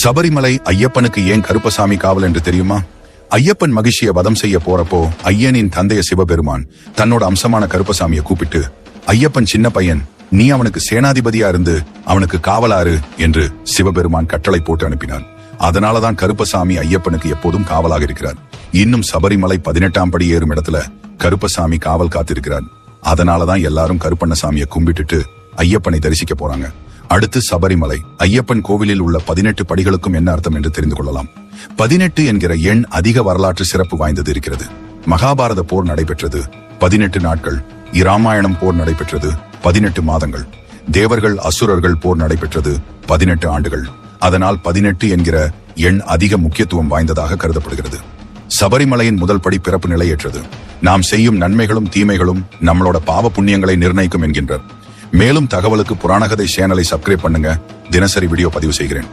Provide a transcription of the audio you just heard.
சபரிமலை ஐயப்பனுக்கு ஏன் கருப்பசாமி காவல் என்று தெரியுமா? ஐயப்பன் மகிழ்ச்சியை வதம் செய்ய போறப்போ ஐயனின் தந்தைய சிவபெருமான் தன்னோட அம்சமான கருப்பசாமியை கூப்பிட்டு, ஐயப்பன் சின்ன பையன், நீ அவனுக்கு சேனாதிபதியா இருந்து அவனுக்கு காவலாறு என்று சிவபெருமான் கட்டளை போட்டு அனுப்பினார். அதனாலதான் கருப்பசாமி ஐயப்பனுக்கு எப்போதும் காவலாக இருக்கிறார். இன்னும் சபரிமலை 18ஆம் படி ஏறும் இடத்துல கருப்பசாமி காவல் காத்திருக்கிறார். அதனாலதான் எல்லாரும் கருப்பண்ணசாமியை கும்பிட்டுட்டு ஐயப்பனை தரிசிக்க போறாங்க. அடுத்து சபரிமலை ஐயப்பன் கோவிலில் உள்ள 18 படிகளுக்கும் என்ன அர்த்தம் என்று தெரிந்து கொள்ளலாம். 18 என்கிற எண் அதிக வரலாற்று சிறப்பு வாய்ந்தது இருக்கிறது. மகாபாரத போர் நடைபெற்றது 18 நாட்கள், இராமாயணம் போர் நடைபெற்றது 18 மாதங்கள், தேவர்கள் அசுரர்கள் போர் நடைபெற்றது 18 ஆண்டுகள். அதனால் 18 என்கிற எண் அதிக முக்கியத்துவம் வாய்ந்ததாக கருதப்படுகிறது. சபரிமலையின் முதல் படி பிறப்பு நிலையேற்றது. நாம் செய்யும் நன்மைகளும் தீமைகளும் நம்மளோட பாவ புண்ணியங்களை நிர்ணயிக்கும் என்கின்றார். மேலும் தகவலுக்கு புராணகதை சேனலை சப்ஸ்கிரைப் பண்ணுங்க. தினசரி வீடியோ பதிவு செய்கிறேன்.